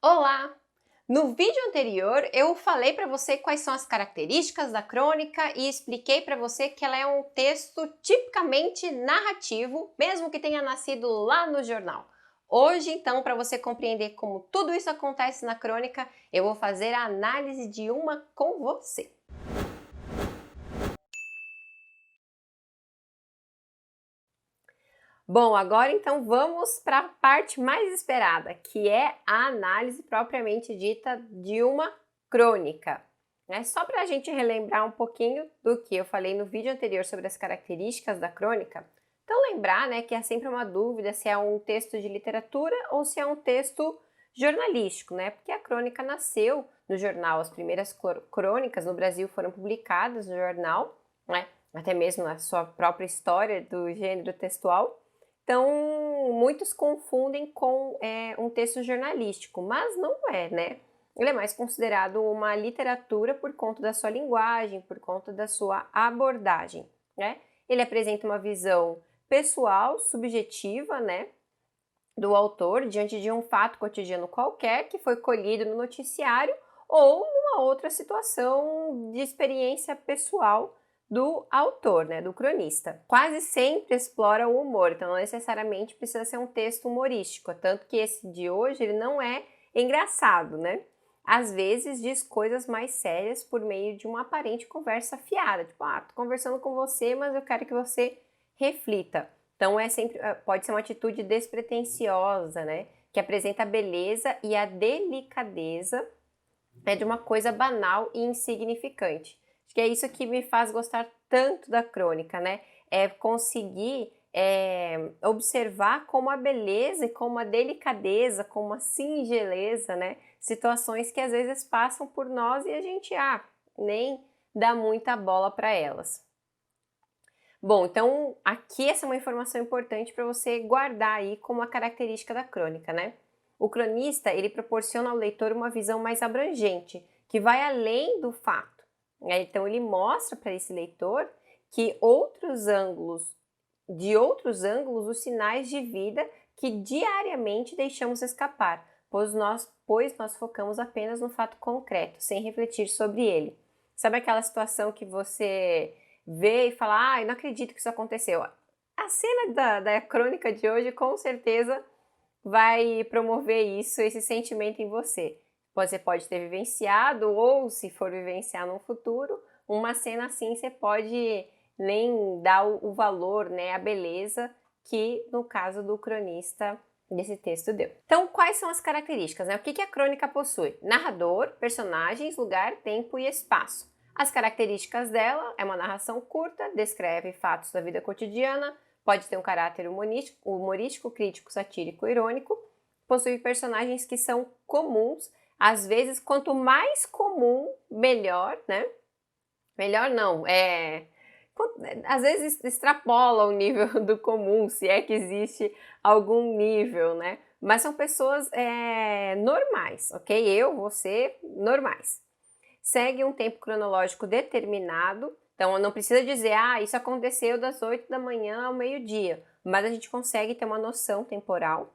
Olá! No vídeo anterior eu falei para você quais são as características da crônica e expliquei para você que ela é um texto tipicamente narrativo, mesmo que tenha nascido lá no jornal. Hoje, então, para você compreender como tudo isso acontece na crônica, eu vou fazer a análise de uma com você. Bom, agora então vamos para a parte mais esperada, que é a análise propriamente dita de uma crônica. Só para a gente relembrar um pouquinho do que eu falei no vídeo anterior sobre as características da crônica, então lembrar que é sempre uma dúvida se é um texto de literatura ou se é um texto jornalístico, porque a crônica nasceu no jornal, as primeiras crônicas no Brasil foram publicadas no jornal, até mesmo a sua própria história do gênero textual. Então, muitos confundem com um texto jornalístico, mas não é, Ele é mais considerado uma literatura por conta da sua linguagem, por conta da sua abordagem, Ele apresenta uma visão pessoal, subjetiva, do autor diante de um fato cotidiano qualquer que foi colhido no noticiário ou numa outra situação de experiência pessoal do autor, do cronista. Quase sempre explora o humor, então não necessariamente precisa ser um texto humorístico, tanto que esse de hoje ele não é engraçado, Às vezes diz coisas mais sérias por meio de uma aparente conversa fiada, tipo, tô conversando com você, mas eu quero que você reflita. Então pode ser uma atitude despretensiosa, que apresenta a beleza e a delicadeza de uma coisa banal e insignificante. Acho que é isso que me faz gostar tanto da crônica, É conseguir observar como a beleza e como a delicadeza, como a singeleza, situações que às vezes passam por nós e a gente nem dá muita bola para elas. Bom, então aqui essa é uma informação importante para você guardar aí como a característica da crônica, O cronista, ele proporciona ao leitor uma visão mais abrangente, que vai além do fato. Então ele mostra para esse leitor que de outros ângulos, os sinais de vida que diariamente deixamos escapar, pois nós focamos apenas no fato concreto, sem refletir sobre ele. Sabe aquela situação que você vê e fala, eu não acredito que isso aconteceu. A cena da crônica de hoje com certeza vai promover isso, esse sentimento em você. Você pode ter vivenciado ou, se for vivenciar no futuro, uma cena assim você pode nem dar o valor, a beleza que no caso do cronista desse texto deu. Então, quais são as características? O que a crônica possui? Narrador, personagens, lugar, tempo e espaço. As características dela é uma narração curta, descreve fatos da vida cotidiana, pode ter um caráter humorístico, crítico, satírico, irônico, possui personagens que são comuns, às vezes quanto mais comum, melhor, Melhor não, às vezes extrapola o nível do comum, se é que existe algum nível, Mas são pessoas normais, ok? Eu, você, normais. Segue um tempo cronológico determinado, então não precisa dizer, isso aconteceu das 8 da manhã ao meio-dia, mas a gente consegue ter uma noção temporal.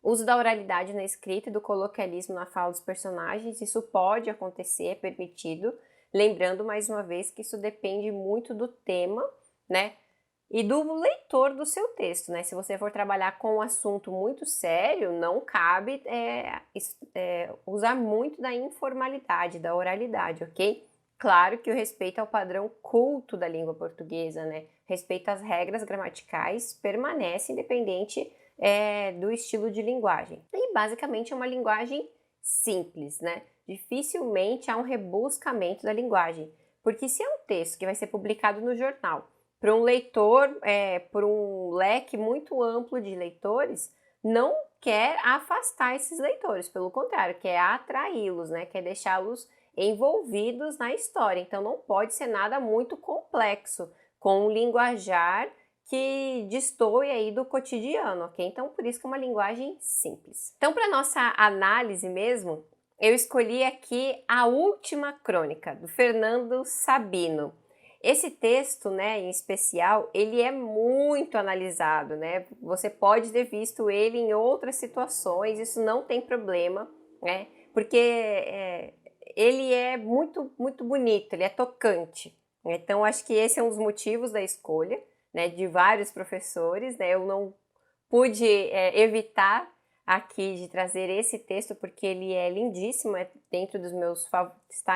Uso da oralidade na escrita e do coloquialismo na fala dos personagens, isso pode acontecer, é permitido, lembrando mais uma vez que isso depende muito do tema, e do leitor do seu texto, Se você for trabalhar com um assunto muito sério, não cabe usar muito da informalidade, da oralidade, ok? Claro que o respeito ao padrão culto da língua portuguesa, Respeito às regras gramaticais permanece independente do estilo de linguagem. E basicamente é uma linguagem simples, Dificilmente há um rebuscamento da linguagem, porque se é um texto que vai ser publicado no jornal, para um leitor, por um leque muito amplo de leitores, não quer afastar esses leitores, pelo contrário, quer atraí-los, quer deixá-los envolvidos na história. Então não pode ser nada muito complexo, com um linguajar que destoe aí do cotidiano, ok? Então por isso que é uma linguagem simples. Então para nossa análise mesmo, eu escolhi aqui a última crônica, do Fernando Sabino. Esse texto, né, em especial, ele é muito analisado, né? Você pode ter visto ele em outras situações, isso não tem problema, né? Porque ele é muito, muito bonito, ele é tocante. Então, acho que esse é um dos motivos da escolha, né, de vários professores, né? Eu não pude evitar aqui de trazer esse texto porque ele é lindíssimo, está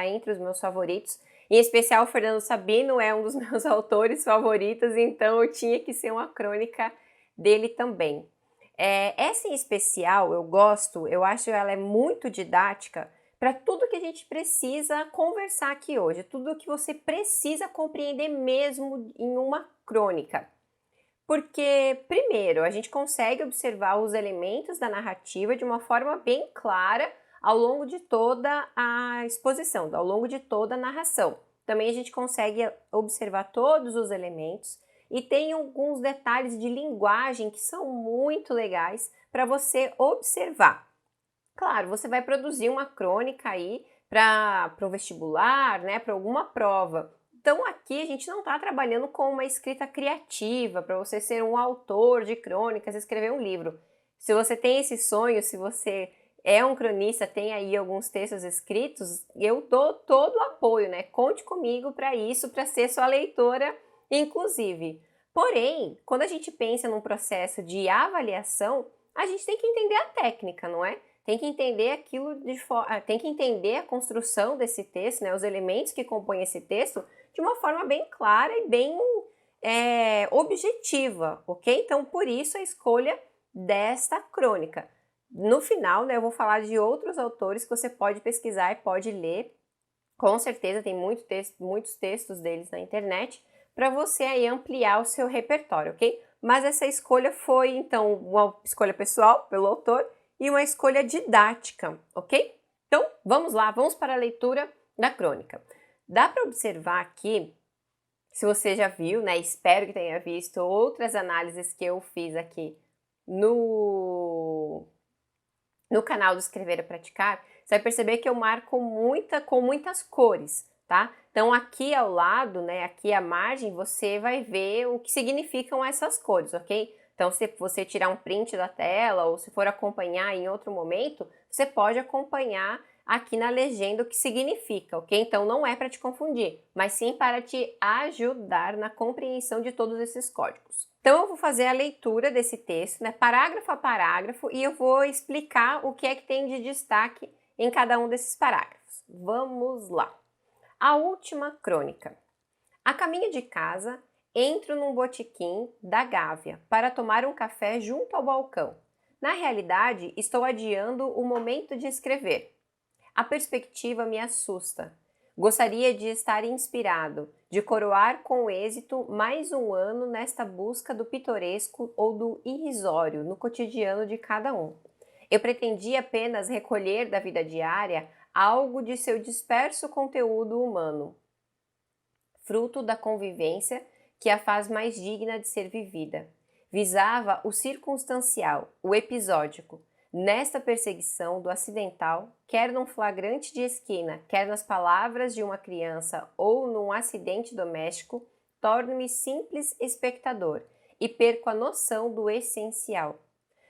entre os meus favoritos. Em especial, o Fernando Sabino é um dos meus autores favoritos, então eu tinha que ser uma crônica dele também. Essa em especial eu gosto, eu acho ela é muito didática para tudo que a gente precisa conversar aqui hoje, tudo que você precisa compreender mesmo em uma crônica. Porque, primeiro, a gente consegue observar os elementos da narrativa de uma forma bem clara ao longo de toda a exposição, ao longo de toda a narração. Também a gente consegue observar todos os elementos e tem alguns detalhes de linguagem que são muito legais para você observar. Claro, você vai produzir uma crônica aí para o vestibular, né, para alguma prova. Então aqui a gente não está trabalhando com uma escrita criativa para você ser um autor de crônicas, escrever um livro. Se você tem esse sonho, se você é um cronista, tem aí alguns textos escritos, eu dou todo o apoio, né? Conte comigo para isso, para ser sua leitora, inclusive. Porém, quando a gente pensa num processo de avaliação, a gente tem que entender a técnica, não é? Tem que entender tem que entender a construção desse texto, né? Os elementos que compõem esse texto de uma forma bem clara e bem objetiva, ok? Então, por isso a escolha desta crônica. No final, né, eu vou falar de outros autores que você pode pesquisar e pode ler. Com certeza tem muitos textos deles na internet para você aí ampliar o seu repertório, ok? Mas essa escolha foi, então, uma escolha pessoal pelo autor e uma escolha didática, ok? Então, vamos lá, vamos para a leitura da crônica. Dá para observar aqui, se você já viu, né? Espero que tenha visto outras análises que eu fiz aqui no canal do Escrever e Praticar, você vai perceber que eu marco com muitas cores, tá? Então aqui ao lado, né, aqui à margem, você vai ver o que significam essas cores, ok? Então se você tirar um print da tela ou se for acompanhar em outro momento, você pode acompanhar aqui na legenda o que significa, ok? Então não é para te confundir, mas sim para te ajudar na compreensão de todos esses códigos. Então eu vou fazer a leitura desse texto, né, parágrafo a parágrafo, e eu vou explicar o que é que tem de destaque em cada um desses parágrafos. Vamos lá. A última crônica. A caminho de casa, entro num botequim da Gávea para tomar um café junto ao balcão. Na realidade, estou adiando o momento de escrever. A perspectiva me assusta. Gostaria de estar inspirado, de coroar com êxito mais um ano nesta busca do pitoresco ou do irrisório no cotidiano de cada um. Eu pretendia apenas recolher da vida diária algo de seu disperso conteúdo humano, fruto da convivência que a faz mais digna de ser vivida. Visava o circunstancial, o episódico. Nesta perseguição do acidental, quer num flagrante de esquina, quer nas palavras de uma criança ou num acidente doméstico, torno-me simples espectador e perco a noção do essencial.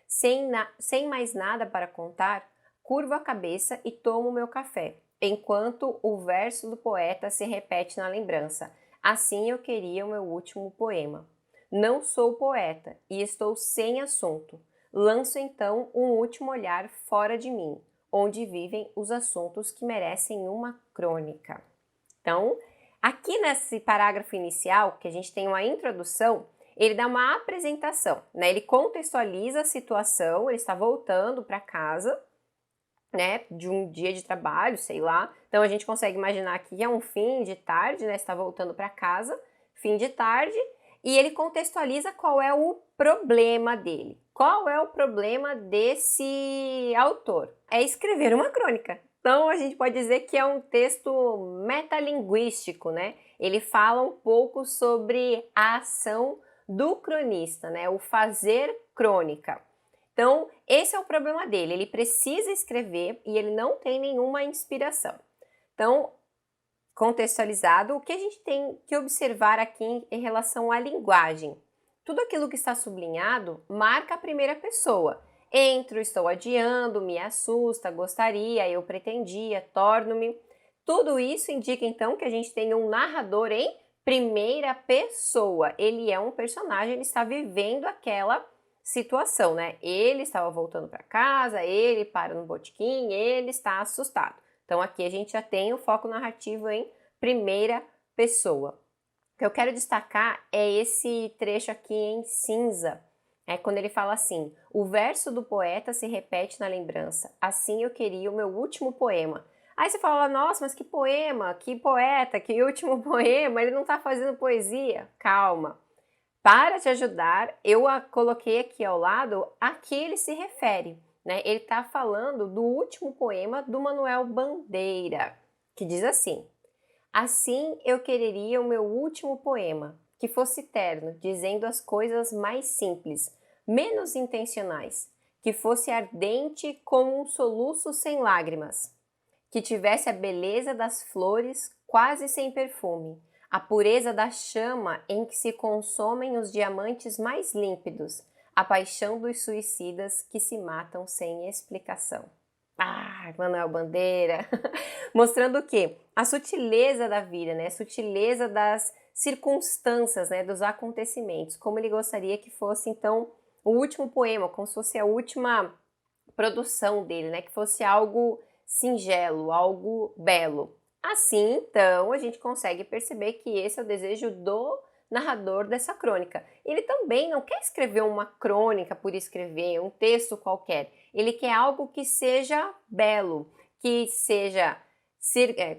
Sem mais nada para contar, curvo a cabeça e tomo meu café, enquanto o verso do poeta se repete na lembrança. Assim eu queria o meu último poema. Não sou poeta e estou sem assunto. Lanço então um último olhar fora de mim, onde vivem os assuntos que merecem uma crônica. Então, aqui nesse parágrafo inicial, que a gente tem uma introdução, ele dá uma apresentação, né? Ele contextualiza a situação, ele está voltando para casa, né, de um dia de trabalho, sei lá. Então a gente consegue imaginar que é um fim de tarde, né? Está voltando para casa, fim de tarde, e ele contextualiza qual é o problema dele. Qual é o problema desse autor? É escrever uma crônica. Então a gente pode dizer que é um texto metalinguístico, né? Ele fala um pouco sobre a ação do cronista, né? O fazer crônica. Então, esse é o problema dele. Ele precisa escrever e ele não tem nenhuma inspiração. Então, contextualizado, o que a gente tem que observar aqui em relação à linguagem? Tudo aquilo que está sublinhado marca a primeira pessoa. Entro, estou adiando, me assusta, gostaria, eu pretendia, torno-me. Tudo isso indica então que a gente tem um narrador em primeira pessoa. Ele é um personagem, ele está vivendo aquela situação, né? Ele estava voltando para casa, ele para no botequim, ele está assustado. Então aqui a gente já tem o foco narrativo em primeira pessoa. O que eu quero destacar é esse trecho aqui em cinza. É quando ele fala assim: o verso do poeta se repete na lembrança, assim eu queria o meu último poema. Aí você fala, nossa, mas que poema, que poeta, que último poema, ele não está fazendo poesia. Calma. Para te ajudar, eu coloquei aqui ao lado a que ele se refere, né? Ele está falando do último poema do Manuel Bandeira, que diz assim: assim eu quereria o meu último poema, que fosse terno, dizendo as coisas mais simples, menos intencionais, que fosse ardente como um soluço sem lágrimas, que tivesse a beleza das flores quase sem perfume, a pureza da chama em que se consomem os diamantes mais límpidos, a paixão dos suicidas que se matam sem explicação. Ah, Manuel Bandeira! Mostrando o quê? A sutileza da vida, né? A sutileza das circunstâncias, né? Dos acontecimentos. Como ele gostaria que fosse, então, o último poema, como se fosse a última produção dele, né? Que fosse algo singelo, algo belo. Assim, então, a gente consegue perceber que esse é o desejo do narrador dessa crônica. Ele também não quer escrever uma crônica por escrever, um texto qualquer. Ele quer algo que seja belo, que seja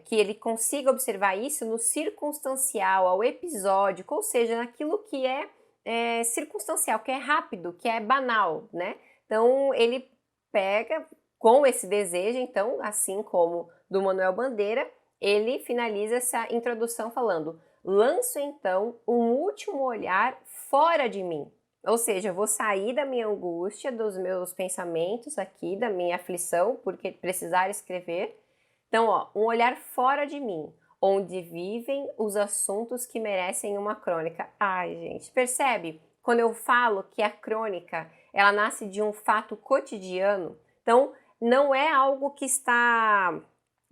que ele consiga observar isso no circunstancial, ao episódico, ou seja, naquilo que é circunstancial, que é rápido, que é banal, né? Então ele pega com esse desejo, então, assim como do Manuel Bandeira, ele finaliza essa introdução falando: lanço então um último olhar fora de mim. Ou seja, eu vou sair da minha angústia, dos meus pensamentos aqui, da minha aflição, porque precisar escrever. Então, ó, um olhar fora de mim, onde vivem os assuntos que merecem uma crônica. Ai, gente, percebe? Quando eu falo que a crônica, ela nasce de um fato cotidiano, então não é algo que está...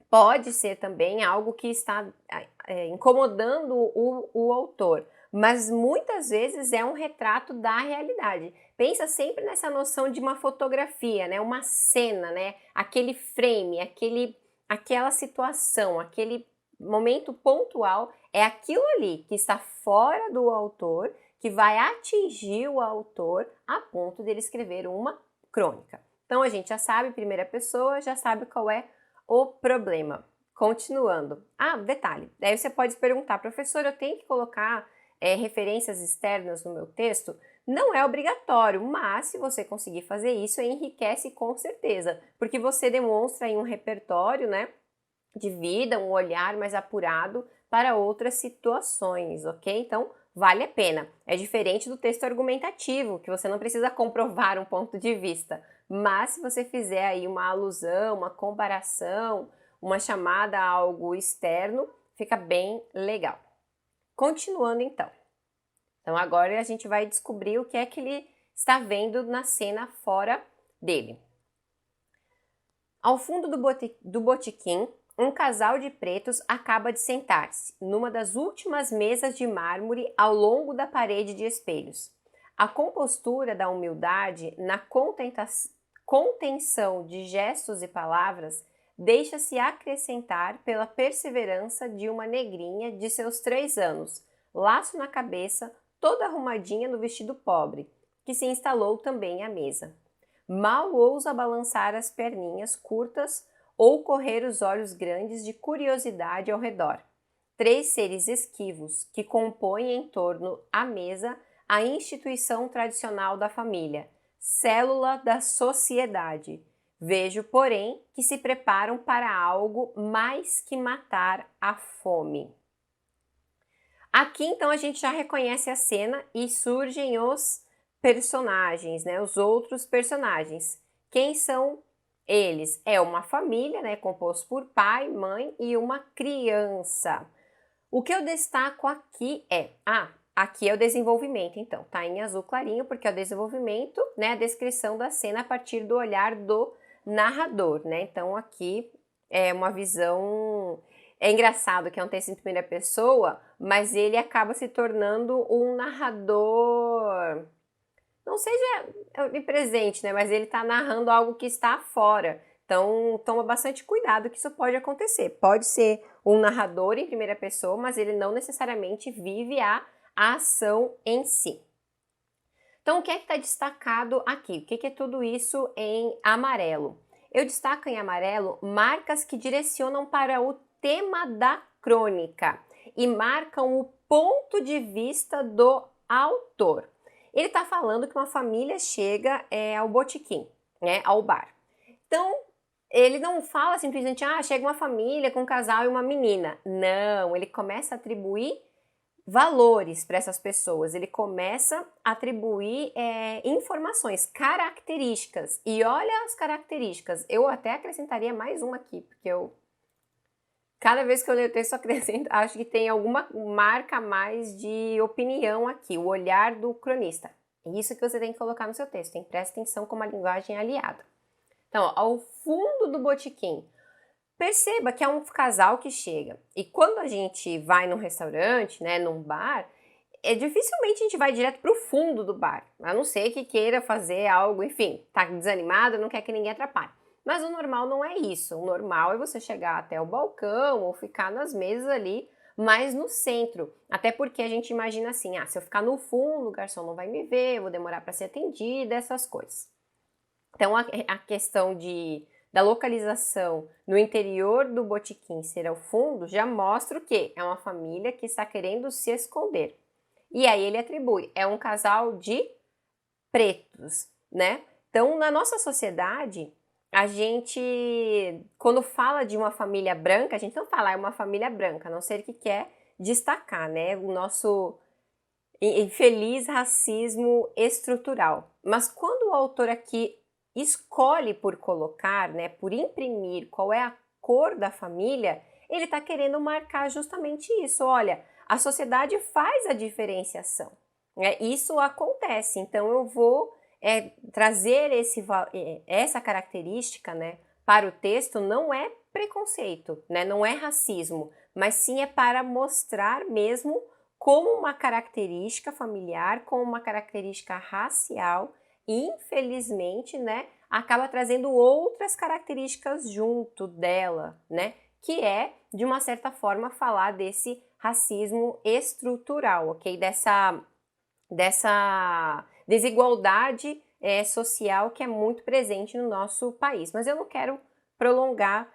Pode ser também algo que está incomodando o autor, mas muitas vezes é um retrato da realidade. Pensa sempre nessa noção de uma fotografia, né? Uma cena, né? Aquele frame, aquela situação, aquele momento pontual, é aquilo ali que está fora do autor, que vai atingir o autor a ponto de ele escrever uma crônica. Então a gente já sabe, primeira pessoa, já sabe qual é o problema. Continuando. Ah, detalhe. Daí você pode perguntar, professor, eu tenho que colocar referências externas no meu texto? Não é obrigatório, mas se você conseguir fazer isso, enriquece com certeza, porque você demonstra aí um repertório, né, de vida, um olhar mais apurado para outras situações, ok? Então, vale a pena. É diferente do texto argumentativo, que você não precisa comprovar um ponto de vista, mas se você fizer aí uma alusão, uma comparação, uma chamada a algo externo, fica bem legal. Continuando então. Então agora a gente vai descobrir o que é que ele está vendo na cena fora dele. Ao fundo do botequim, um casal de pretos acaba de sentar-se numa das últimas mesas de mármore ao longo da parede de espelhos. A compostura da humildade na contenção de gestos e palavras deixa-se acrescentar pela perseverança de uma negrinha de seus 3 anos, laço na cabeça, toda arrumadinha no vestido pobre, que se instalou também à mesa. Mal ousa balançar as perninhas curtas ou correr os olhos grandes de curiosidade ao redor. 3 seres esquivos que compõem em torno à mesa a instituição tradicional da família, célula da sociedade. Vejo, porém, que se preparam para algo mais que matar a fome. Aqui, então, a gente já reconhece a cena e surgem os personagens, né? Os outros personagens. Quem são Eles é uma família, né, composto por pai, mãe e uma criança. O que eu destaco aqui aqui é o desenvolvimento, então, tá em azul clarinho, porque é o desenvolvimento, né, a descrição da cena a partir do olhar do narrador, né? Então, aqui é uma visão. É engraçado que é um texto em primeira pessoa, mas ele acaba se tornando um narrador. Não seja onipresente, né? Mas ele está narrando algo que está fora. Então, toma bastante cuidado que isso pode acontecer. Pode ser um narrador em primeira pessoa, mas ele não necessariamente vive a ação em si. Então, o que é que está destacado aqui? O que é tudo isso em amarelo? Eu destaco em amarelo marcas que direcionam para o tema da crônica e marcam o ponto de vista do autor. Ele está falando que uma família chega ao botequim, né, ao bar. Então, ele não fala simplesmente, chega uma família com um casal e uma menina. Não, ele começa a atribuir valores para essas pessoas. Ele começa a atribuir informações, características. E olha as características. Eu até acrescentaria mais uma aqui, porque cada vez que eu leio o texto, eu acrescento, acho que tem alguma marca a mais de opinião aqui, o olhar do cronista. É isso que você tem que colocar no seu texto, hein? Presta atenção como a linguagem é aliada. Então, ao fundo do botequim, perceba que é um casal que chega. E quando a gente vai num restaurante, né, num bar, dificilmente a gente vai direto para o fundo do bar. A não ser que queira fazer algo, enfim, tá desanimado, não quer que ninguém atrapalhe. Mas o normal não é isso. O normal é você chegar até o balcão ou ficar nas mesas ali, mais no centro. Até porque a gente imagina assim, se eu ficar no fundo, o garçom não vai me ver, eu vou demorar para ser atendida, essas coisas. Então, a questão da localização no interior do botequim ser ao fundo já mostra o quê? É uma família que está querendo se esconder. E aí ele atribui, é um casal de pretos, né? Então, na nossa sociedade, a gente, quando fala de uma família branca, a gente não fala é uma família branca, a não ser que quer destacar, né? O nosso infeliz racismo estrutural. Mas quando o autor aqui escolhe por colocar, né, por imprimir qual é a cor da família, ele está querendo marcar justamente isso. Olha, a sociedade faz a diferenciação, né? Isso acontece. Então eu vou trazer essa característica, né, para o texto. Não é preconceito, né, não é racismo, mas sim é para mostrar mesmo como uma característica familiar, como uma característica racial, infelizmente, né, acaba trazendo outras características junto dela, né, que é, de uma certa forma, falar desse racismo estrutural, ok? Dessa desigualdade social que é muito presente no nosso país. Mas eu não quero prolongar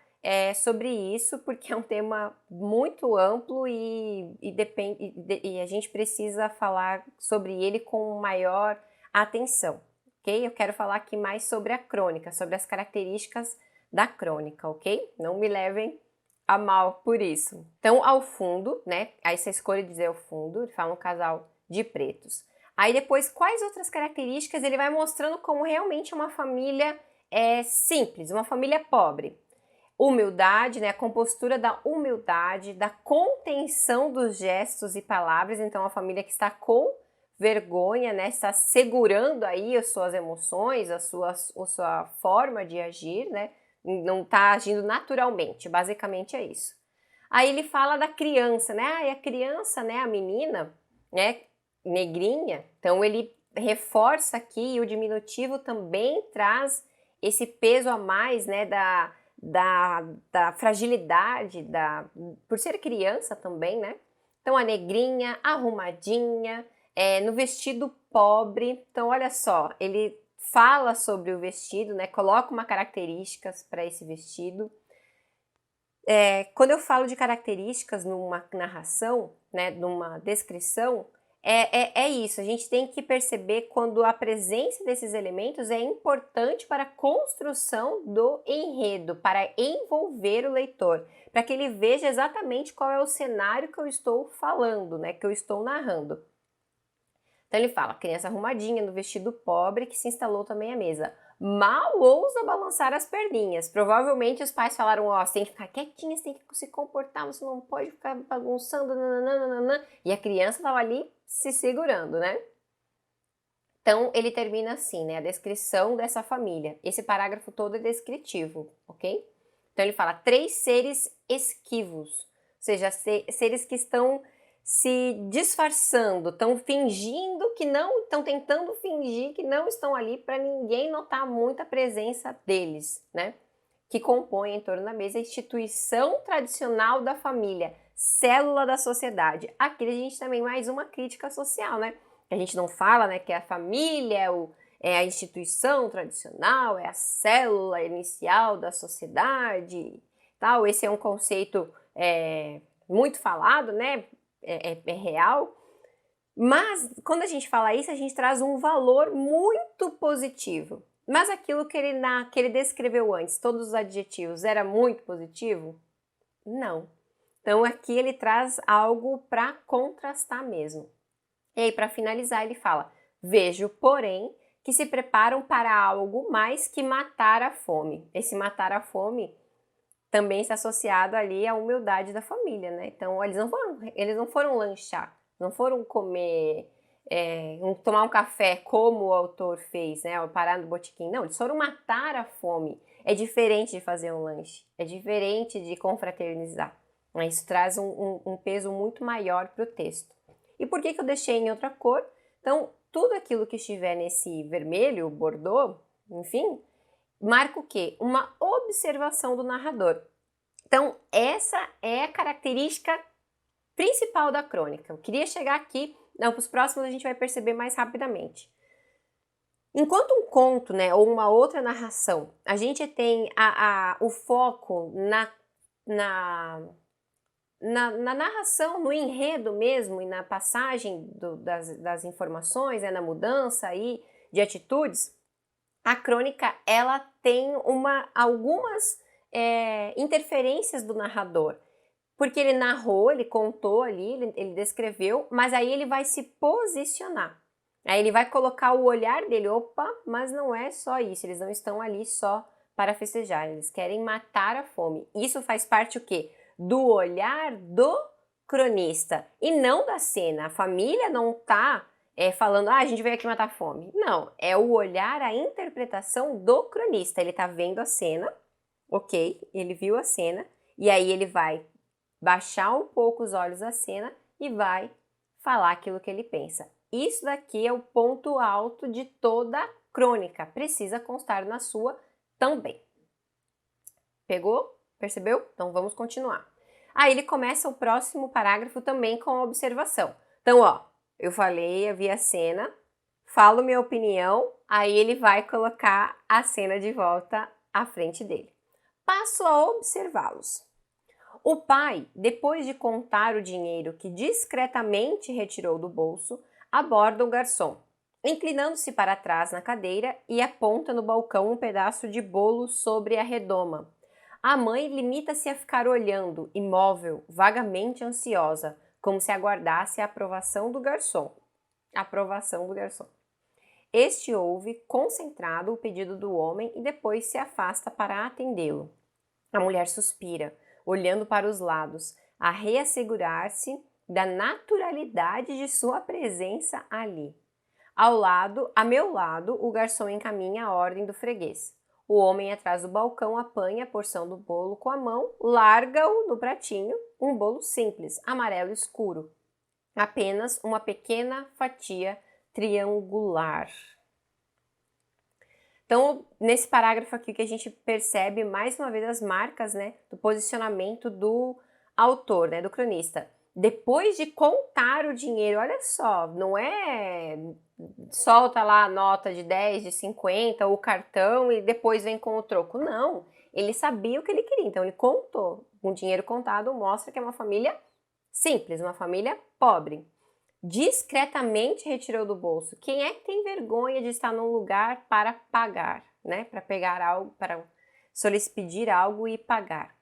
sobre isso, porque é um tema muito amplo e a gente precisa falar sobre ele com maior atenção, ok? Eu quero falar aqui mais sobre a crônica, sobre as características da crônica, ok? Não me levem a mal por isso. Então, ao fundo, né? Aí você escolhe dizer ao fundo, ele fala um casal de pretos. Aí depois, quais outras características ele vai mostrando como realmente uma família simples, uma família pobre. Humildade, né? A compostura da humildade, da contenção dos gestos e palavras. Então, a família que está com vergonha, né? Está segurando aí as suas emoções, a sua forma de agir, né? Não está agindo naturalmente, basicamente é isso. Aí ele fala da criança, né? E a criança, né? A menina, né? Negrinha. Então, ele reforça aqui e o diminutivo também traz esse peso a mais, né? Da fragilidade, por ser criança também, né? Então, a negrinha, arrumadinha, no vestido pobre. Então, olha só, ele fala sobre o vestido, né? Coloca uma características para esse vestido. Quando eu falo de características numa narração, né? Numa descrição, é isso, a gente tem que perceber quando a presença desses elementos é importante para a construção do enredo, para envolver o leitor, para que ele veja exatamente qual é o cenário que eu estou falando, né, que eu estou narrando. Então ele fala, criança arrumadinha, no vestido pobre, que se instalou também à mesa. mal ousa balançar as perninhas. Provavelmente os pais falaram, ó, você tem que ficar quietinha, você tem que se comportar, você não pode ficar bagunçando, nananana. E a criança estava ali se segurando, né? Então, ele termina assim, né? A descrição dessa família. Esse parágrafo todo é descritivo, ok? Então, ele fala 3 seres esquivos, ou seja, seres que estão se disfarçando, estão fingindo que não, estão tentando fingir que não estão ali para ninguém notar muito a presença deles, né? Que compõem em torno da mesa a instituição tradicional da família, célula da sociedade. Aqui a gente também mais uma crítica social, né? A gente não fala, né, que a família é a instituição tradicional, é a célula inicial da sociedade, tal. Esse é um conceito muito falado, né? É real. Mas quando a gente fala isso, a gente traz um valor muito positivo. Mas aquilo que ele descreveu antes, todos os adjetivos, era muito positivo? Não. Então aqui ele traz algo para contrastar mesmo. E aí, para finalizar, ele fala: vejo, porém, que se preparam para algo mais que matar a fome. Esse matar a fome também está associado ali à humildade da família, né? Então, eles não foram lanchar, não foram comer, tomar um café como o autor fez, né? Parar no botequim. Não, eles foram matar a fome. É diferente de fazer um lanche, é diferente de confraternizar. Isso traz um peso muito maior para o texto. E por que eu deixei em outra cor? Então, tudo aquilo que estiver nesse vermelho, bordô, enfim, marca o quê? Uma observação do narrador. Então, essa é a característica principal da crônica. Eu queria chegar aqui, não, para os próximos a gente vai perceber mais rapidamente. Enquanto um conto, né, ou uma outra narração, a gente tem o foco na narração, no enredo mesmo e na passagem das informações, né, na mudança aí de atitudes, a crônica ela tem algumas interferências do narrador, porque ele narrou, ele contou ali, ele descreveu, mas aí ele vai se posicionar. Aí ele vai colocar o olhar dele, opa, mas não é só isso, eles não estão ali só para festejar, eles querem matar a fome. Isso faz parte o quê? Do olhar do cronista e não da cena. A família não está falando, a gente veio aqui matar a fome. Não, é o olhar, a interpretação do cronista. Ele está vendo a cena, ok, ele viu a cena, e aí ele vai baixar um pouco os olhos da cena e vai falar aquilo que ele pensa. Isso daqui é o ponto alto de toda a crônica, precisa constar na sua também. Pegou? Percebeu? Então vamos continuar. Aí ele começa o próximo parágrafo também com a observação. Então, ó, eu falei, eu vi a cena, falo minha opinião, aí ele vai colocar a cena de volta à frente dele. Passo a observá-los. O pai, depois de contar o dinheiro que discretamente retirou do bolso, aborda o garçom, inclinando-se para trás na cadeira e aponta no balcão um pedaço de bolo sobre a redoma. A mãe limita-se a ficar olhando, imóvel, vagamente ansiosa, como se aguardasse a aprovação do garçom. Este ouve, concentrado, o pedido do homem e depois se afasta para atendê-lo. A mulher suspira, olhando para os lados, a reassegurar-se da naturalidade de sua presença ali. A meu lado, o garçom encaminha a ordem do freguês. O homem atrás do balcão apanha a porção do bolo com a mão, larga-o no pratinho, um bolo simples, amarelo escuro. Apenas uma pequena fatia triangular. Então, nesse parágrafo aqui que a gente percebe mais uma vez as marcas, né, do posicionamento do autor, né, do cronista. Depois de contar o dinheiro, olha só, não é solta lá a nota de 10, de 50, o cartão e depois vem com o troco. Não, ele sabia o que ele queria, então ele contou. Um dinheiro contado mostra que é uma família simples, uma família pobre. Discretamente retirou do bolso. Quem é que tem vergonha de estar num lugar para pagar, né? Para pegar algo, para pedir algo e pagar?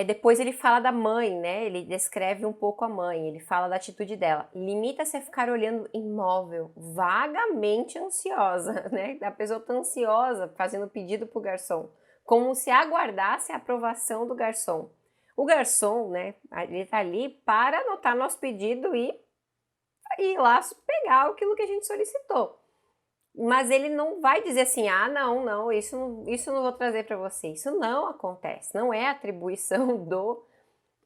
Depois ele fala da mãe, né? Ele descreve um pouco a mãe, ele fala da atitude dela. Limita-se a ficar olhando imóvel, vagamente ansiosa, né? A pessoa tá ansiosa, fazendo pedido pro garçom, como se aguardasse a aprovação do garçom. O garçom, né? Ele tá ali para anotar nosso pedido e ir lá pegar aquilo que a gente solicitou. Mas ele não vai dizer assim, não, isso não vou trazer para você. Isso não acontece, não é atribuição do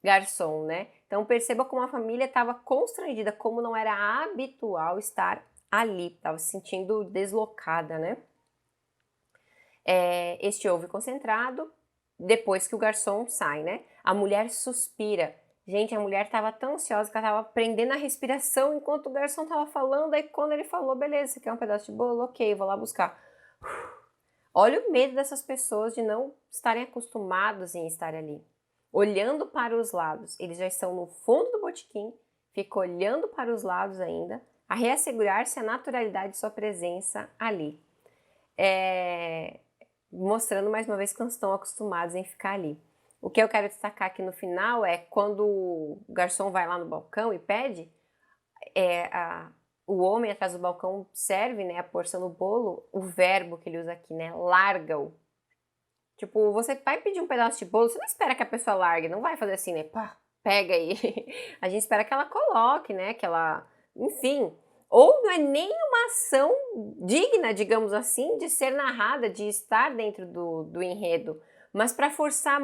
garçom, né? Então perceba como a família estava constrangida, como não era habitual estar ali, estava se sentindo deslocada, né? Este ouve concentrado, depois que o garçom sai, né? A mulher suspira. Gente, a mulher estava tão ansiosa que ela estava prendendo a respiração enquanto o garçom estava falando. Aí quando ele falou, beleza, você quer um pedaço de bolo? Ok, vou lá buscar. Olha o medo dessas pessoas de não estarem acostumados em estar ali. Olhando para os lados. Eles já estão no fundo do botequim, fica olhando para os lados ainda, a reassegurar-se a naturalidade de sua presença ali. Mostrando mais uma vez que não estão acostumados em ficar ali. O que eu quero destacar aqui no final é quando o garçom vai lá no balcão e pede, o homem atrás do balcão serve, né, a porção do bolo, o verbo que ele usa aqui, né, larga-o. Tipo, você vai pedir um pedaço de bolo, você não espera que a pessoa largue, não vai fazer assim, né, pá, pega aí. A gente espera que ela coloque, né, que ela, enfim. Ou não é nem uma ação digna, digamos assim, de ser narrada, de estar dentro do enredo, mas para forçar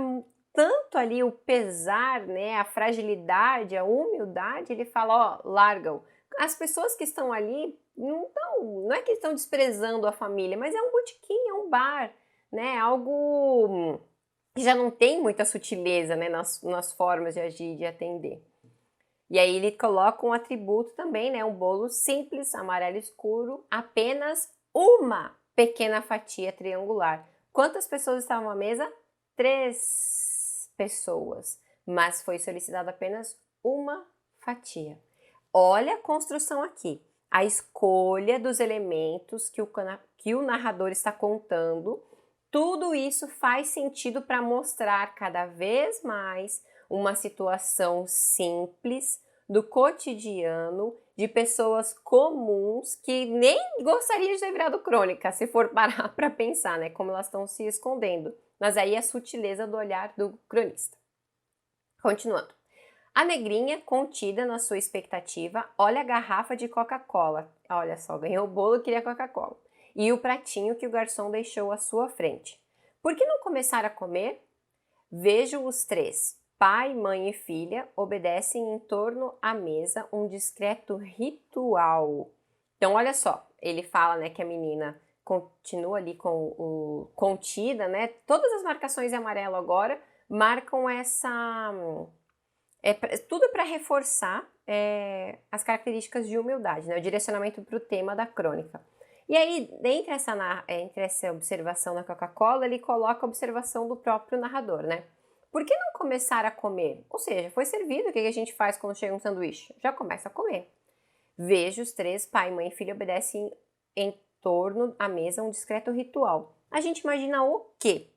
tanto ali o pesar, né, a fragilidade, a humildade, ele fala, ó, larga-o. As pessoas que estão ali não é que estão desprezando a família, mas é um botequim, é um bar, né, algo que já não tem muita sutileza, né, nas formas de agir, de atender. E aí ele coloca um atributo também, né, um bolo simples, amarelo escuro, apenas uma pequena fatia triangular. Quantas pessoas estavam à mesa? 3 pessoas, mas foi solicitada apenas uma fatia. Olha a construção aqui, a escolha dos elementos que o narrador está contando, tudo isso faz sentido para mostrar cada vez mais uma situação simples do cotidiano de pessoas comuns que nem gostariam de ter virado crônica, se for parar para pensar, né, como elas estão se escondendo. Mas aí a sutileza do olhar do cronista. Continuando. A negrinha, contida na sua expectativa, olha a garrafa de Coca-Cola. Olha só, ganhou o bolo e queria Coca-Cola. E o pratinho que o garçom deixou à sua frente. Por que não começar a comer? Vejo os 3, pai, mãe e filha, obedecem em torno à mesa um discreto ritual. Então, olha só, ele fala, né, que a menina continua ali com o contida, né? Todas as marcações em amarelo agora marcam essa... tudo para reforçar as características de humildade, né? O direcionamento para o tema da crônica. E aí, entre essa observação da Coca-Cola, ele coloca a observação do próprio narrador, né? Por que não começar a comer? Ou seja, foi servido, o que a gente faz quando chega um sanduíche? Já começa a comer. Vejo os 3, pai, mãe e filho, obedecem em torno à mesa um discreto ritual. A gente imagina o quê?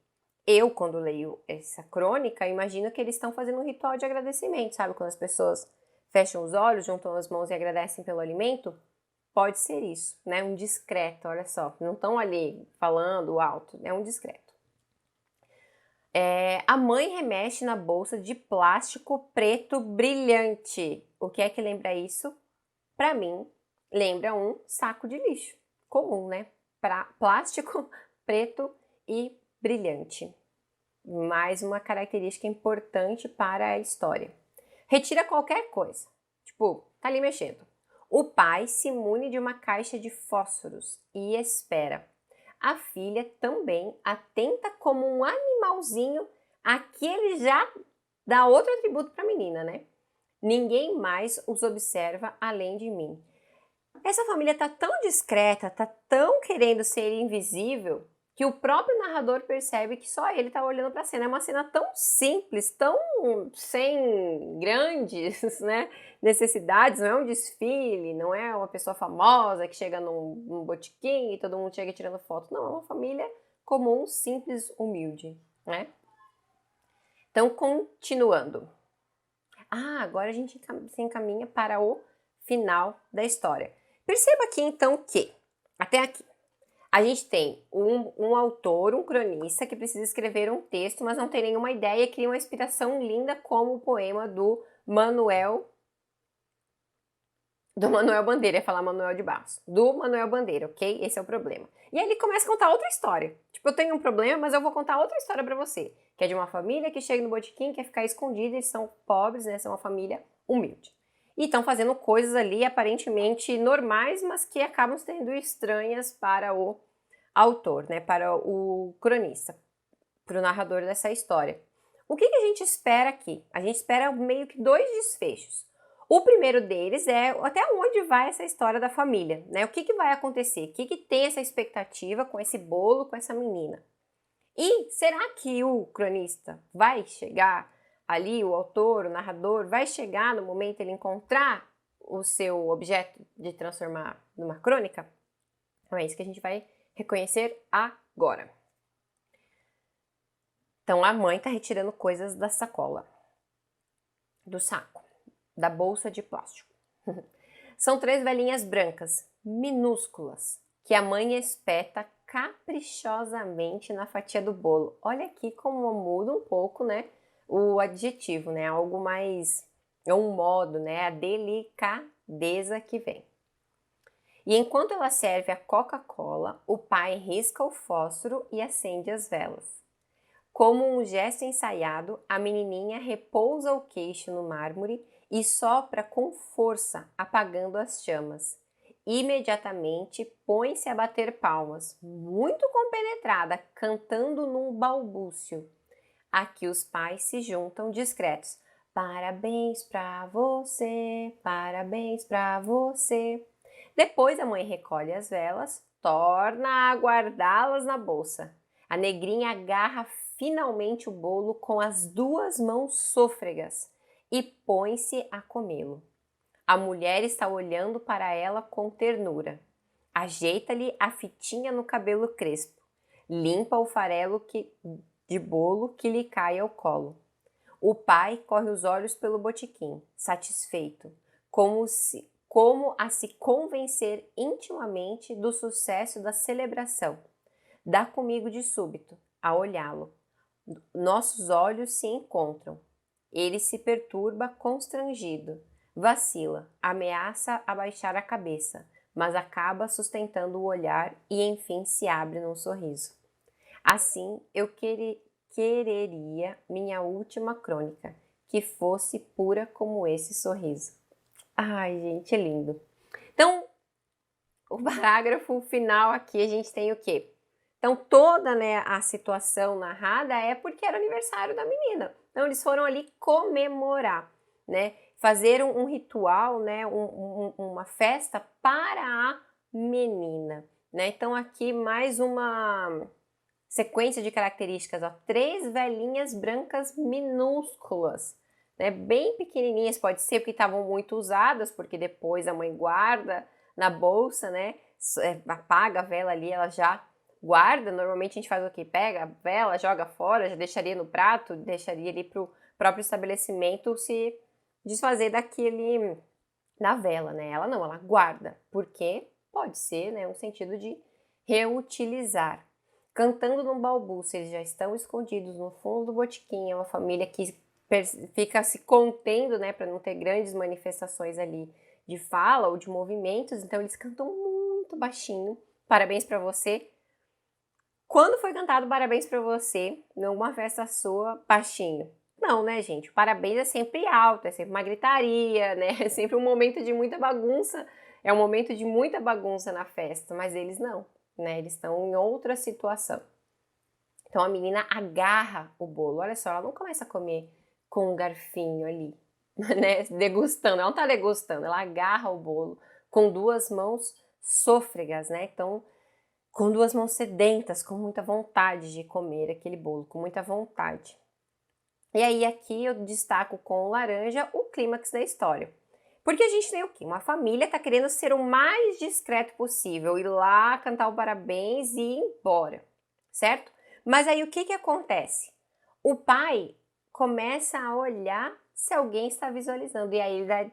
Eu, quando leio essa crônica, imagino que eles estão fazendo um ritual de agradecimento, sabe? Quando as pessoas fecham os olhos, juntam as mãos e agradecem pelo alimento. Pode ser isso, né? Um discreto, olha só. Não estão ali falando alto, é um discreto. A mãe remexe na bolsa de plástico preto brilhante. O que é que lembra isso? Para mim, lembra um saco de lixo comum, né? Plástico preto e brilhante. Mais uma característica importante para a história. Retira qualquer coisa. Tipo, tá ali mexendo. O pai se mune de uma caixa de fósforos e espera. A filha também atenta como um animalzinho. Aqui ele já dá outro atributo para a menina, né? Ninguém mais os observa além de mim. Essa família tá tão discreta, tá tão querendo ser invisível, que o próprio narrador percebe que só ele tá olhando para a cena. É uma cena tão simples, tão sem grandes, né, necessidades, não é um desfile, não é uma pessoa famosa que chega num botequim e todo mundo chega tirando foto. Não, é uma família comum, simples, humilde, né? Então, continuando. Agora a gente se encaminha para o final da história. Perceba aqui, então, que, até aqui, a gente tem um autor, um cronista, que precisa escrever um texto, mas não tem nenhuma ideia e cria uma inspiração linda como o poema do Manuel Bandeira, ia falar Manuel de Barros. Do Manuel Bandeira, ok? Esse é o problema. E aí ele começa a contar outra história. Tipo, eu tenho um problema, mas eu vou contar outra história pra você. Que é de uma família que chega no botequim, quer ficar escondida, eles são pobres, né? São uma família humilde. E estão fazendo coisas ali aparentemente normais, mas que acabam sendo estranhas para o autor, né? Para o cronista, para o narrador dessa história. O que a gente espera aqui? A gente espera meio que dois desfechos. O primeiro deles é até onde vai essa história da família, né? O que vai acontecer? O que tem essa expectativa com esse bolo, com essa menina? E será que o cronista vai chegar ali, o autor, o narrador, vai chegar no momento ele encontrar o seu objeto de transformar numa crônica? Então é isso que a gente vai reconhecer agora. Então a mãe está retirando coisas da sacola, do saco, da bolsa de plástico. São 3 velhinhas brancas, minúsculas, que a mãe espeta caprichosamente na fatia do bolo. Olha aqui como muda um pouco, né, o adjetivo, né, algo mais, é um modo, né, a delicadeza que vem. E enquanto ela serve a Coca-Cola, o pai risca o fósforo e acende as velas. Como um gesto ensaiado, a menininha repousa o queixo no mármore e sopra com força, apagando as chamas. Imediatamente põe-se a bater palmas, muito compenetrada, cantando num balbúcio. Aqui os pais se juntam discretos. Parabéns pra você, parabéns pra você. Depois a mãe recolhe as velas, torna a guardá-las na bolsa. A negrinha agarra finalmente o bolo com as 2 mãos sôfregas e põe-se a comê-lo. A mulher está olhando para ela com ternura. Ajeita-lhe a fitinha no cabelo crespo. Limpa o farelo de bolo que lhe cai ao colo. O pai corre os olhos pelo botequim, satisfeito, como a se convencer intimamente do sucesso da celebração. Dá comigo de súbito, a olhá-lo. Nossos olhos se encontram. Ele se perturba constrangido, vacila, ameaça abaixar a cabeça, mas acaba sustentando o olhar e enfim se abre num sorriso. Assim, eu quereria minha última crônica, que fosse pura como esse sorriso. Ai, gente, é lindo. Então, o parágrafo final aqui a gente tem o quê? Então, toda, né, a situação narrada é porque era aniversário da menina. Então, eles foram ali comemorar, né? Fazer um ritual, né? Uma festa para a menina, né? Então, aqui mais uma sequência de características, ó. 3 velhinhas brancas minúsculas, né? Bem pequenininhas, pode ser porque estavam muito usadas, porque depois a mãe guarda na bolsa, né? Apaga a vela ali, ela já guarda. Normalmente a gente faz o quê? Pega a vela, joga fora, já deixaria no prato, deixaria ali pro próprio estabelecimento se desfazer da vela, né? Ela não, ela guarda, porque pode ser, né, um sentido de reutilizar. Cantando num balbúcio, eles já estão escondidos no fundo do botequim, é uma família que fica se contendo, né, para não ter grandes manifestações ali de fala ou de movimentos, então eles cantam muito baixinho. Parabéns para você. Quando foi cantado parabéns para você numa festa sua, baixinho? Não, né, gente? Parabéns é sempre alto, é sempre uma gritaria, né? É sempre um momento de muita bagunça, é um momento de muita bagunça na festa, mas eles não, né? Eles estão em outra situação. Então a menina agarra o bolo, olha só, ela não começa a comer com um garfinho ali, né? Degustando, ela não tá degustando, ela agarra o bolo com 2 mãos sôfregas, né? Então, com 2 mãos sedentas, com muita vontade de comer aquele bolo, com muita vontade. E aí aqui eu destaco com o laranja o clímax da história. Porque a gente tem o quê? Uma família tá querendo ser o mais discreto possível, ir lá cantar o parabéns e ir embora, certo? Mas aí o que acontece? O pai começa a olhar se alguém está visualizando. E aí ele dá,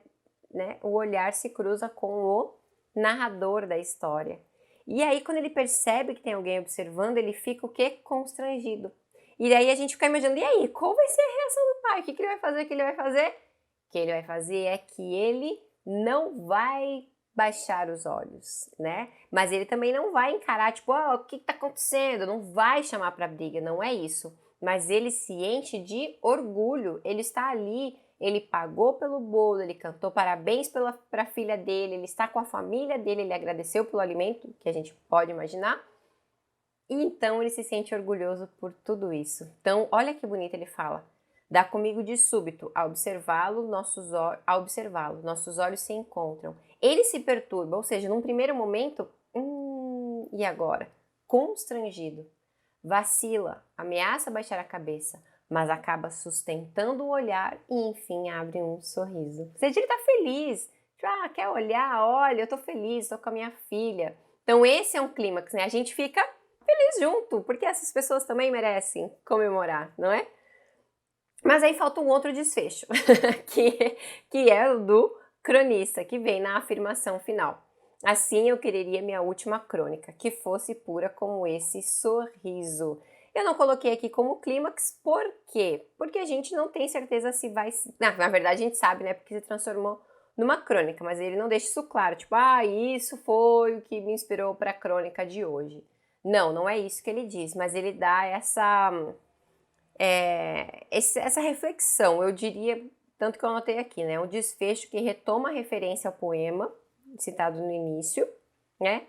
né, o olhar se cruza com o narrador da história. E aí quando ele percebe que tem alguém observando, ele fica o quê? Constrangido. E daí a gente fica imaginando, e aí, qual vai ser a reação do pai? O que ele vai fazer? O que ele vai fazer? O que ele vai fazer é que ele não vai baixar os olhos, né? Mas ele também não vai encarar, tipo, o que tá acontecendo? Não vai chamar pra briga, não é isso. Mas ele se enche de orgulho, ele está ali, ele pagou pelo bolo, ele cantou parabéns para a filha dele, ele está com a família dele, ele agradeceu pelo alimento, que a gente pode imaginar, e então ele se sente orgulhoso por tudo isso. Então, olha que bonito ele fala. Dá comigo de súbito, a observá-lo, nossos olhos se encontram. Ele se perturba, ou seja, num primeiro momento, e agora? Constrangido. Vacila, ameaça baixar a cabeça, mas acaba sustentando o olhar e enfim abre um sorriso. Ou seja, ele tá feliz. Quer olhar? Olha, eu tô feliz, tô com a minha filha. Então esse é um clímax, né? A gente fica feliz junto, porque essas pessoas também merecem comemorar, não é? Mas aí falta um outro desfecho, que é o do cronista, que vem na afirmação final. Assim eu quereria minha última crônica, que fosse pura como esse sorriso. Eu não coloquei aqui como clímax, por quê? Porque a gente não tem certeza se vai... Na verdade a gente sabe, né? Porque se transformou numa crônica, mas ele não deixa isso claro. Tipo, isso foi o que me inspirou para a crônica de hoje. Não, não é isso que ele diz, mas ele dá essa reflexão, eu diria, tanto que eu anotei aqui, né? Um desfecho que retoma a referência ao poema, citado no início, né?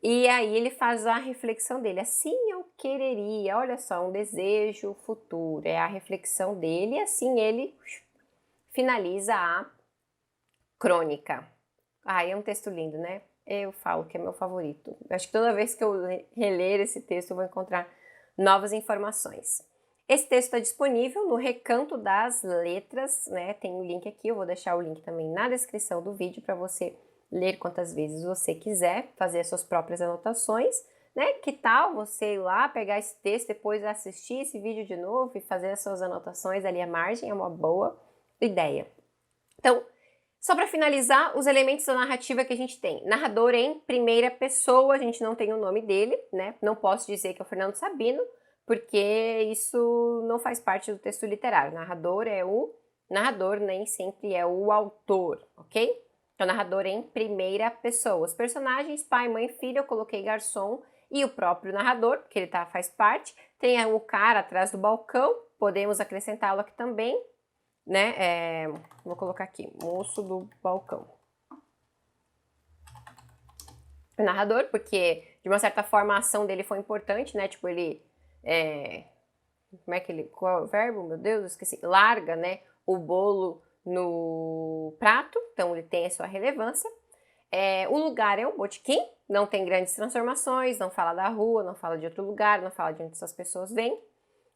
E aí ele faz a reflexão dele, assim eu quereria, olha só, um desejo futuro, é a reflexão dele, e assim ele finaliza a crônica. É um texto lindo, né? Eu falo que é meu favorito. Acho que toda vez que eu reler esse texto eu vou encontrar novas informações. Esse texto está disponível no Recanto das Letras, né? Tem o link aqui, eu vou deixar o link também na descrição do vídeo para você ler quantas vezes você quiser, fazer as suas próprias anotações, né? Que tal você ir lá, pegar esse texto, depois assistir esse vídeo de novo e fazer as suas anotações ali à margem? É uma boa ideia. Então, só para finalizar, os elementos da narrativa que a gente tem. Narrador em primeira pessoa, a gente não tem o nome dele, né? Não posso dizer que é o Fernando Sabino, porque isso não faz parte do texto literário. O narrador é o narrador, nem sempre é o autor, ok? Então, narrador em primeira pessoa. Os personagens, pai, mãe, filho, eu coloquei garçom e o próprio narrador, porque ele faz parte. Tem o cara atrás do balcão, podemos acrescentá-lo aqui também, né? Vou colocar aqui, moço do balcão. O narrador, porque de uma certa forma a ação dele foi importante, né? Tipo, ele... como é que ele... Qual é o verbo? Meu Deus, eu esqueci. Larga, né? O bolo no prato, então ele tem a sua relevância. O lugar é um botequim, não tem grandes transformações, não fala da rua, não fala de outro lugar, não fala de onde essas pessoas vêm.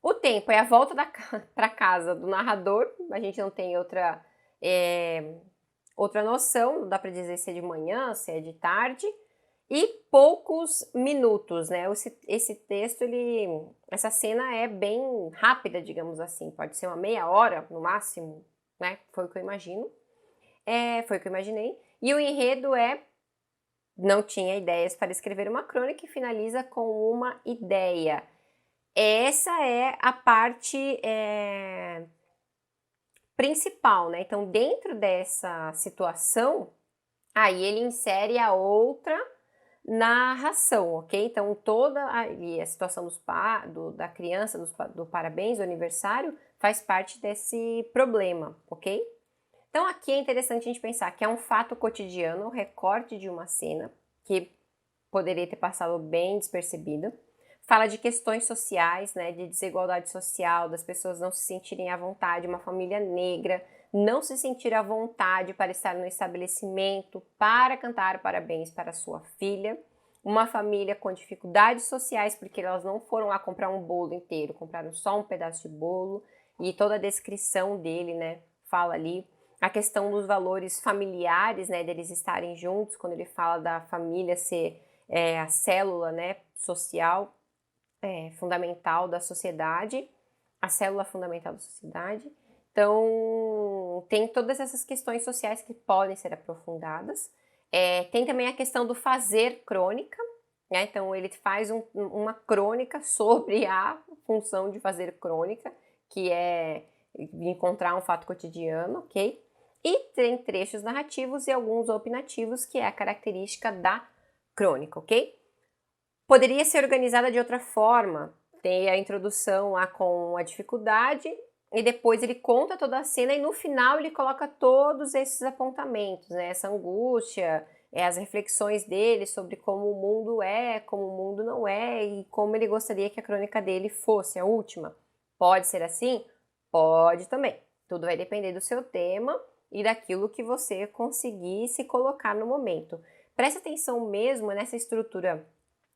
O tempo é a volta para casa do narrador, a gente não tem outra noção, não dá para dizer se é de manhã, se é de tarde, e poucos minutos, né? Esse texto, essa cena é bem rápida, digamos assim, pode ser uma meia hora no máximo, né? Foi o que eu imagino, foi o que eu imaginei, e o enredo não tinha ideias para escrever uma crônica e finaliza com uma ideia. Essa é a parte principal, né? Então, dentro dessa situação, aí ele insere a outra narração, ok? Então, toda a situação da criança, do parabéns, do aniversário, faz parte desse problema, ok? Então, aqui é interessante a gente pensar que é um fato cotidiano, um recorte de uma cena, que poderia ter passado bem despercebida. Fala de questões sociais, né, de desigualdade social, das pessoas não se sentirem à vontade, uma família negra não se sentir à vontade para estar no estabelecimento, para cantar parabéns para sua filha, uma família com dificuldades sociais, porque elas não foram lá comprar um bolo inteiro, compraram só um pedaço de bolo, e toda a descrição dele, né, fala ali. A questão dos valores familiares, né, deles estarem juntos, quando ele fala da família ser a célula, né, social, fundamental da sociedade. a célula fundamental da sociedade. Então, tem todas essas questões sociais que podem ser aprofundadas. Tem também a questão do fazer crônica, né? Então, ele faz uma crônica sobre a função de fazer crônica, que é encontrar um fato cotidiano, ok? E tem trechos narrativos e alguns opinativos, que é a característica da crônica, ok? Poderia ser organizada de outra forma. Tem a introdução lá com a dificuldade, e depois ele conta toda a cena, e no final ele coloca todos esses apontamentos, né? Essa angústia, as reflexões dele sobre como o mundo é, como o mundo não é, e como ele gostaria que a crônica dele fosse a última. Pode ser assim? Pode também. Tudo vai depender do seu tema e daquilo que você conseguir se colocar no momento. Preste atenção mesmo nessa estrutura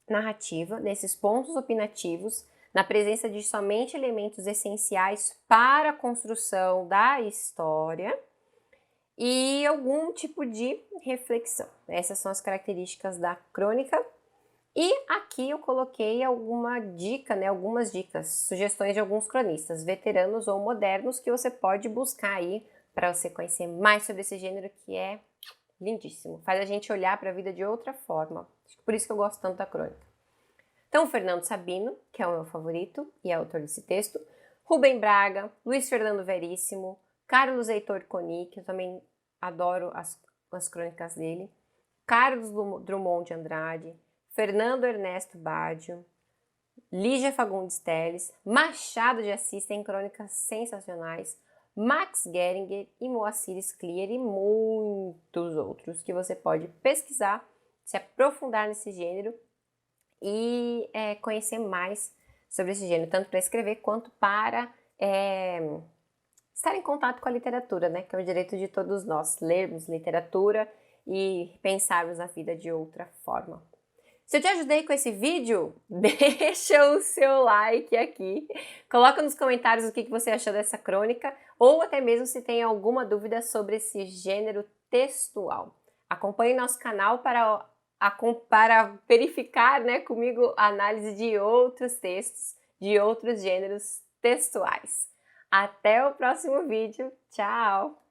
narrativa, nesses pontos opinativos, na presença de somente elementos essenciais para a construção da história e algum tipo de reflexão. Essas são as características da crônica. E aqui eu coloquei alguma dica, né, algumas dicas, sugestões de alguns cronistas, veteranos ou modernos, que você pode buscar aí para você conhecer mais sobre esse gênero, que é lindíssimo. Faz a gente olhar para a vida de outra forma. Por isso que eu gosto tanto da crônica. Então, Fernando Sabino, que é o meu favorito e é autor desse texto, Rubem Braga, Luiz Fernando Veríssimo, Carlos Heitor Coni, que eu também adoro as crônicas dele, Carlos Drummond de Andrade, Fernando Ernesto Baggio, Lígia Fagundes Telles, Machado de Assis tem crônicas sensacionais, Max Geringer e Moacir Scliar e muitos outros que você pode pesquisar, se aprofundar nesse gênero e conhecer mais sobre esse gênero, tanto para escrever quanto para estar em contato com a literatura, né? Que é o direito de todos nós, lermos literatura e pensarmos a vida de outra forma. Se eu te ajudei com esse vídeo, deixa o seu like aqui, coloca nos comentários o que você achou dessa crônica, ou até mesmo se tem alguma dúvida sobre esse gênero textual. Acompanhe nosso canal para verificar, né, comigo a análise de outros textos, de outros gêneros textuais. Até o próximo vídeo. Tchau!